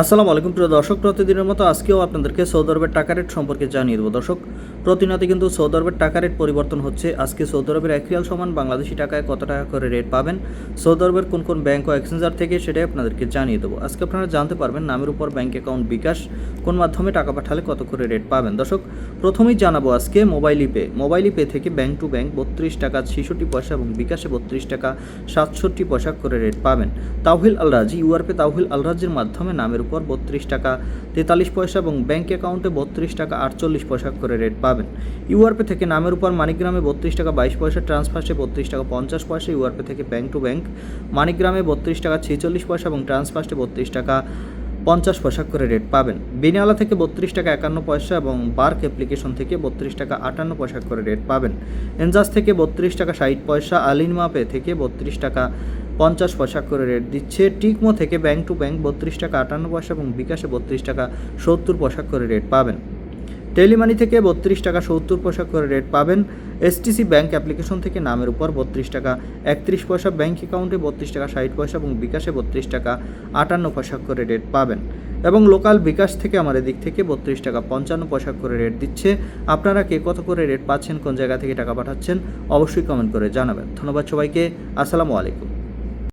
আসসালামু আলাইকুম প্রিয় দর্শক, প্রতিদিনের মতো আজকেও আপনাদেরকে সৌদি আরবের টাকা রেট সম্পর্কে জানিয়ে দেবো। দর্শক, প্রতিনিয়ত কিন্তু সৌদি আরবের টাকা রেট পরিবর্তন হচ্ছে। আজকে সৌদি আরবের 1 রিয়াল সমান বাংলাদেশি টাকায় কত টাকা করে রেট পাবেন সৌদি আরবের কোন কোন ব্যাংক ও এক্সচেঞ্জার থেকে, সেটাই আপনাদেরকে জানিয়ে দেবো। আজকে আপনারা জানতে পারবেন নামের উপর ব্যাংক অ্যাকাউন্ট বিকাশ কোন মাধ্যমে টাকা পাঠালে কত করে রেট পাবেন। দর্শক, প্রথমেই জানাবো আজকে মোবাইল পে থেকে ব্যাংক টু ব্যাংক 32 টাকা 66 পয়সা এবং বিকাশে 32 টাকা 67 পয়সা করে রেট পাবেন। তাওহিল আল রাজি ইউআরপে তাওহিল আল রাজির মাধ্যমে নামের উপর 32 টাকা 43 পয়সা এবং ব্যাংক অ্যাকাউন্টে 32 টাকা 48 পয়সা করে রেট পাবেন। ইউআরপে থেকে নামের উপর মানিগ্রামে 32 টাকা 22 পয়সা, ট্রান্সফার্সে 32 টাকা 50 পয়সা। ইউআরপে থেকে ব্যাংক টু ব্যাংক মানিগ্রামে 32 টাকা 46 পয়সা এবং ট্রান্সফার্সে 32 টাকা 50 পয়সা করে রেট পাবেন। বিনিয়ালা থেকে 32 টাকা 51 পয়সা এবং বার্ক অ্যাপ্লিকেশন থেকে 32 টাকা 58 পয়সা করে রেট পাবেন। এনজাস থেকে 32 টাকা 60 পয়সা, আলিনমা পে থেকে 32 টাকা 50 পয়সা করে রেট দিচ্ছে। টিকমো থেকে ব্যাংক টু ব্যাংক 32 টাকা 58 পয়সা এবং বিকাশে 32 টাকা 70 পয়সা করে রেট পাবেন। টেলিমানি থেকে 32 টাকা 70 পয়সা করে রেট পাবেন। এসটিসি ব্যাংক অ্যাপ্লিকেশন থেকে নামের উপর 32 টাকা 31 পয়সা, ব্যাংক অ্যাকাউন্টে 32 টাকা 60 পয়সা এবং বিকাশে 32 টাকা 58 পয়সা করে রেট পাবেন। এবং লোকাল বিকাশ থেকে আমার এদিক থেকে 32 টাকা 55 পয়সা করে রেট দিচ্ছে। আপনারা কে কত করে রেট পাচ্ছেন, কোন জায়গা থেকে টাকা পাঠাচ্ছেন, অবশ্যই কমেন্ট করে জানাবেন। ধন্যবাদ সবাইকে। আসসালামু আলাইকুম।